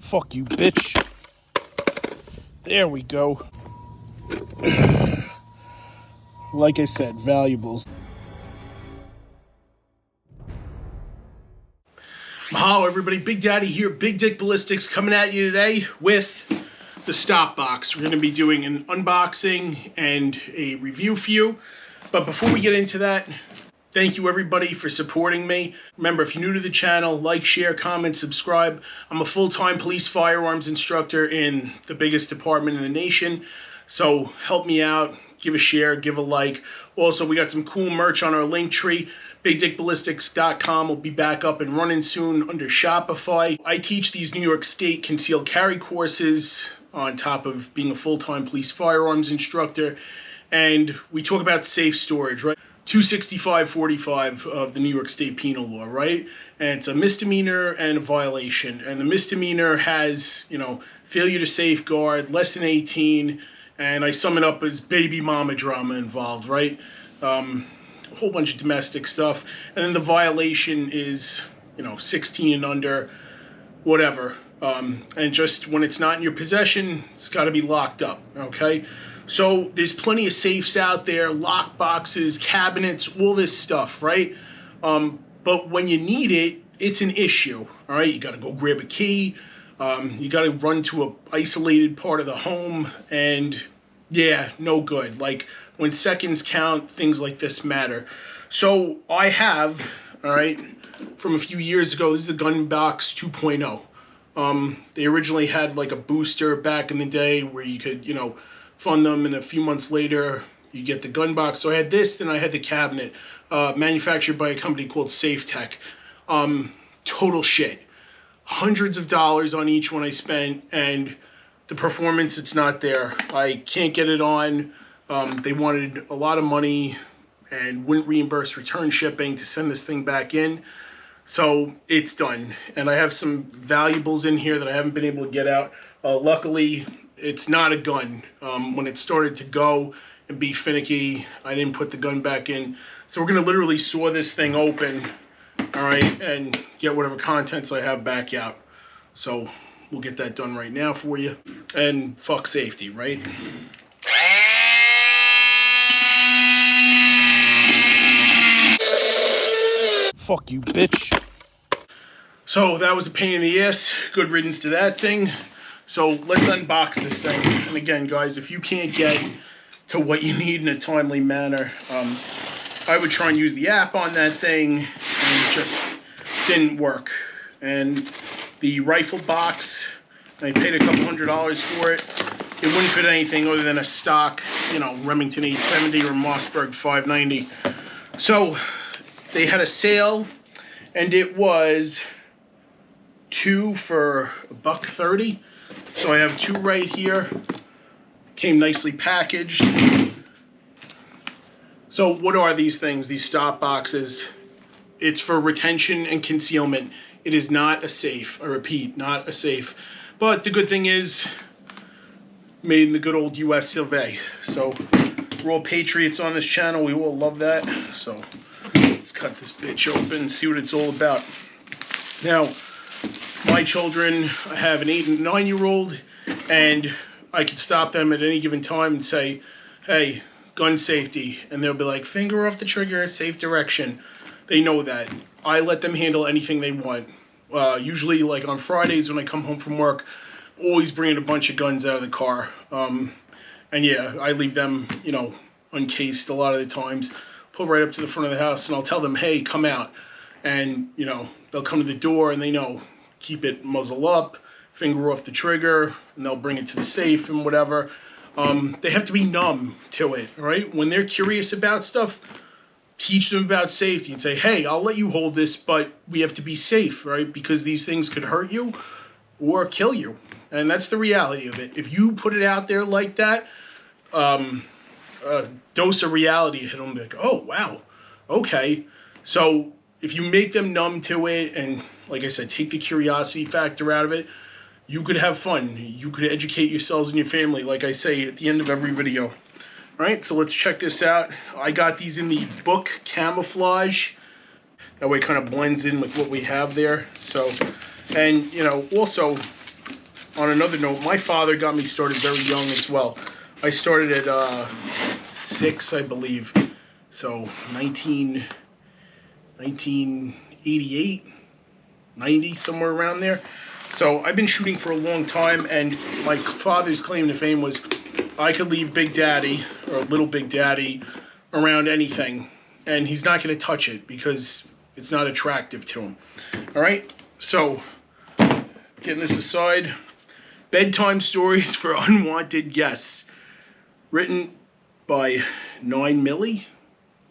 Fuck you, bitch. There we go. Like I said, valuables. Mahalo, everybody. Big Daddy here. Big Dick Ballistics coming at you today with the stop box. We're going to be doing an unboxing and a review for you. But before we get into that, thank you everybody for supporting me. Remember, if you're new to the channel, like, share, comment, subscribe. I'm a full-time police firearms instructor in the biggest department in the nation. So help me out, give a share, give a like. Also, we got some cool merch on our link tree. BigDickBallistics.com will be back up and running soon under Shopify. I teach these New York State concealed carry courses on top of being a full-time police firearms instructor. And we talk about safe storage, right? 265.45 of the New York State Penal Law, right? And it's a misdemeanor and a violation. And the misdemeanor has, failure to safeguard, less than 18, and I sum it up as baby mama drama involved, right? A whole bunch of domestic stuff. And then the violation is, 16 and under, whatever. And just when it's not in your possession, it's got to be locked up, okay? So there's plenty of safes out there, lock boxes, cabinets, all this stuff, right? But when you need it, it's an issue, all right? You got to go grab a key. You got to run to a isolated part of the home, and yeah, no good. Like when seconds count, things like this matter. So I have, all right, from a few years ago, this is the Gun Box 2.0. They originally had like a booster back in the day where you could, fund them, and a few months later you get the gun box. So I had this, then I had the cabinet, manufactured by a company called Safe Tech. Total shit. Hundreds of dollars on each one I spent, and the performance, it's not there. I can't get it on. They wanted a lot of money and wouldn't reimburse return shipping to send this thing back in. So it's done. And I have some valuables in here that I haven't been able to get out. Luckily, it's not a gun. When it started to go and be finicky, I didn't put the gun back in. So we're gonna literally saw this thing open, all right, and get whatever contents I have back out. So we'll get that done right now for you. And fuck safety, right? Fuck you, bitch. So that was a pain in the ass. Good riddance to that thing. So let's unbox this thing. And again, guys, if you can't get to what you need in a timely manner, I would try and use the app on that thing, and it just didn't work. And the rifle box, I paid a couple $100s for it. It wouldn't fit anything other than a stock, Remington 870 or Mossberg 590. So they had a sale, and it was 2 for $1.30. So I have 2 right here. Came nicely packaged. So what are these things, these stop boxes? It's for retention and concealment. It is not a safe. I repeat, not a safe. But the good thing is, made in the good old US of A. So we're all patriots on this channel. We all love that. So let's cut this bitch open, see what it's all about. Now, my children, I have an 8 and 9-year-old, and I could stop them at any given time and say, hey, gun safety. And they'll be like, finger off the trigger, safe direction. They know that. I let them handle anything they want. Usually, like on Fridays when I come home from work, always bringing a bunch of guns out of the car. And yeah, I leave them, uncased a lot of the times. Pull right up to the front of the house, and I'll tell them, hey, come out. And, they'll come to the door, and they know, keep it muzzle up, finger off the trigger, and they'll bring it to the safe and whatever. They have to be numb to it, right? When they're curious about stuff, teach them about safety and say, hey, I'll let you hold this, but we have to be safe, right? Because these things could hurt you or kill you. And that's the reality of it. If you put it out there like that, a dose of reality hit them, like, oh, wow, okay. So if you make them numb to it and, like I said, take the curiosity factor out of it, you could have fun. You could educate yourselves and your family, like I say at the end of every video. All right, so let's check this out. I got these in the book camouflage. That way it kind of blends in with what we have there. So, and, also, on another note, my father got me started very young as well. I started at 6, I believe. So 1988, 90, somewhere around there. So I've been shooting for a long time, and my father's claim to fame was I could leave Big Daddy, or Little Big Daddy, around anything, and he's not going to touch it because it's not attractive to him. All right, so getting this aside, bedtime stories for unwanted guests, written by 9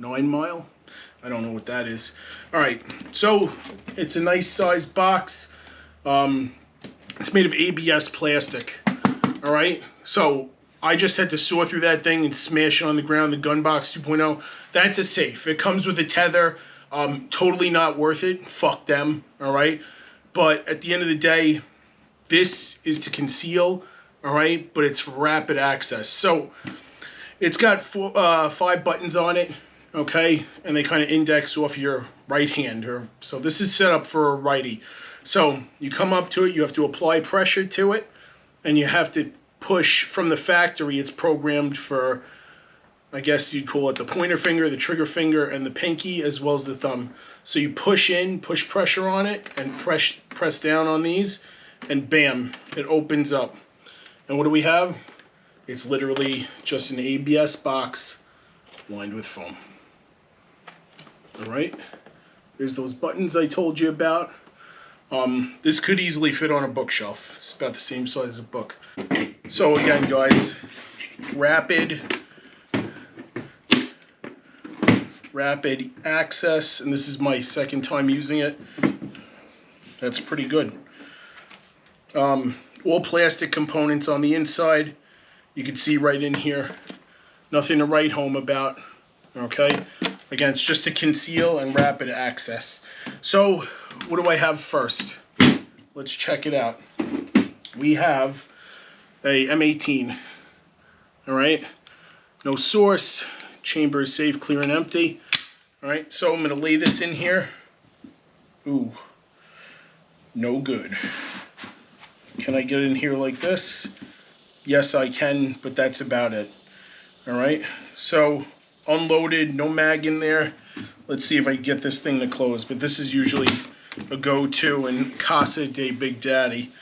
Mile. I don't know what that is. All right, so it's a nice sized box. It's made of ABS plastic. All right, so I just had to saw through that thing and smash it on the ground. The Gunbox 2.0. That's a safe. It comes with a tether. Totally not worth it. Fuck them. All right, but at the end of the day, this is to conceal. All right, but it's for rapid access. So it's got 5 buttons on it. Okay, and they kind of index off your right hand. So this is set up for a righty. So you come up to it, you have to apply pressure to it, and you have to push from the factory. It's programmed for, I guess you'd call it the pointer finger, the trigger finger, and the pinky, as well as the thumb. So you push pressure on it, and press down on these, and bam, it opens up. And what do we have? It's literally just an ABS box lined with foam. All right, there's those buttons I told you about. This could easily fit on a bookshelf. It's about the same size as a book. So again, guys, rapid access, and this is my second time using it. That's pretty good. All plastic components on the inside. You can see right in here. Nothing to write home about. Okay. Again, it's just to conceal and rapid access. So, what do I have first? Let's check it out. We have a M18. All right. No source. Chamber is safe, clear, and empty. All right. So I'm going to lay this in here. Ooh. No good. Can I get in here like this? Yes, I can, but that's about it. All right. So unloaded, no mag in there. Let's see if I can get this thing to close. But this is usually a go-to in Casa de Big Daddy.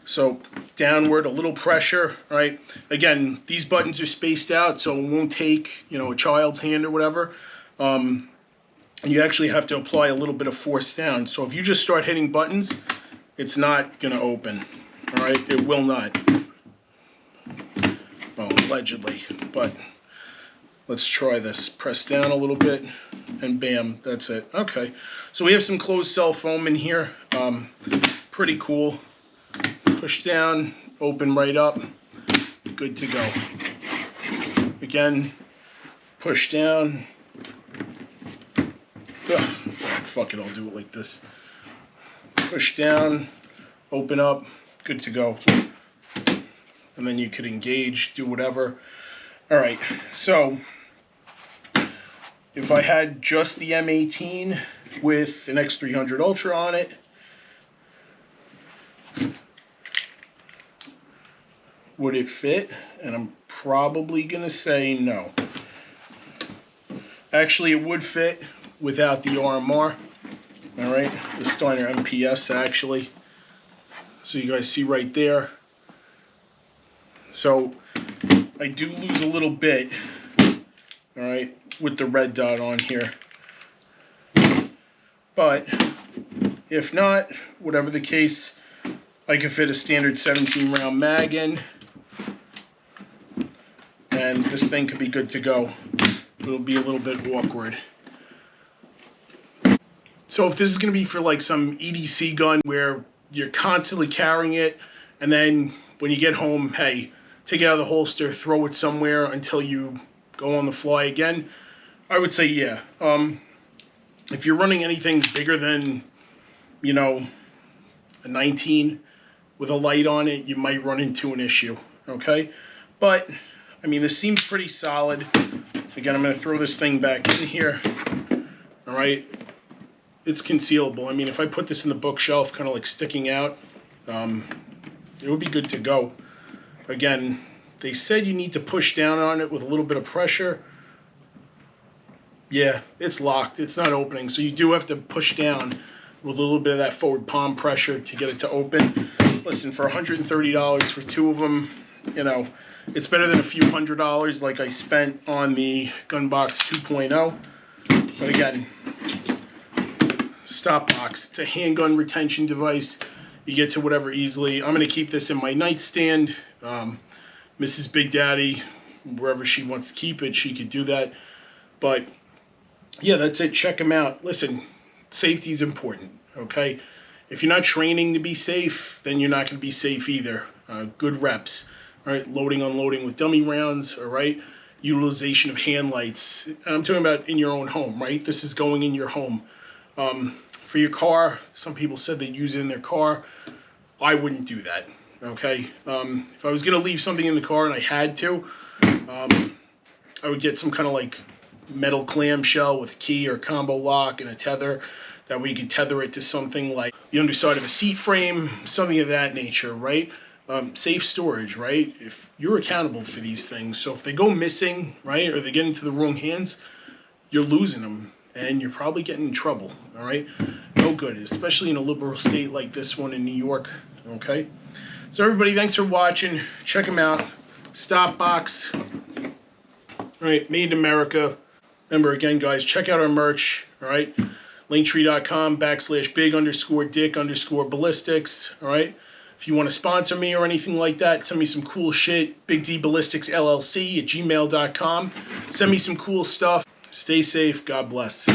So downward, a little pressure, right? Again, these buttons are spaced out, so it won't take, a child's hand or whatever. And you actually have to apply a little bit of force down. So if you just start hitting buttons, it's not going to open, all right? It will not. Well, allegedly, but let's try this. Press down a little bit, and bam, that's it. Okay, so we have some closed cell foam in here. Pretty cool. Push down, open right up, good to go. Again, push down. Ugh, fuck it, I'll do it like this. Push down, open up, good to go. And then you could engage, do whatever. All right, so if I had just the M18 with an X300 Ultra on it, would it fit? And I'm probably gonna say no. Actually, it would fit without the RMR. All right, the Steiner MPS actually. So you guys see right there. So I do lose a little bit, all right, with the red dot on here. But if not, whatever the case, I can fit a standard 17 round mag in, and this thing could be good to go. It'll be a little bit awkward. So if this is going to be for like some EDC gun where you're constantly carrying it, and then when you get home, hey, take it out of the holster, throw it somewhere until you go on the fly again, I would say yeah. If you're running anything bigger than, a 19 with a light on it, you might run into an issue, okay? But, I mean, this seems pretty solid. Again, I'm going to throw this thing back in here, all right? It's concealable. I mean, if I put this in the bookshelf, kind of like sticking out, it would be good to go. Again, they said you need to push down on it with a little bit of pressure. Yeah, it's locked. It's not opening. So you do have to push down with a little bit of that forward palm pressure to get it to open. Listen, for $130 for two of them, you know, it's better than a few $100s like I spent on the Gunbox 2.0. But again, stop box. It's a handgun retention device. You get to whatever easily. I'm going to keep this in my nightstand. Mrs. Big Daddy, wherever she wants to keep it, she could do that. But yeah, that's it. Check them out. Listen, safety is important, okay? If you're not training to be safe, then you're not going to be safe either. Good reps, all right? Loading, unloading with dummy rounds, all right? Utilization of hand lights. And I'm talking about in your own home, right? This is going in your home. For your car, some people said they'd use it in their car. I wouldn't do that, okay? If I was going to leave something in the car and I had to, I would get some kind of like metal clamshell with a key or combo lock and a tether. That way you can tether it to something like the underside of a seat frame, something of that nature, right? Safe storage, right? If you're accountable for these things, so if they go missing, right, or they get into the wrong hands, you're losing them, and you're probably getting in trouble, all right? No good, especially in a liberal state like this one in New York, okay? So everybody, thanks for watching. Check them out. Stop box, all right, made in America. Remember, again, guys, check out our merch, all right? Linktree.com/big_dick_ballistics, all right? If you want to sponsor me or anything like that, send me some cool shit. BigDBallisticsLLC@gmail.com. Send me some cool stuff. Stay safe. God bless.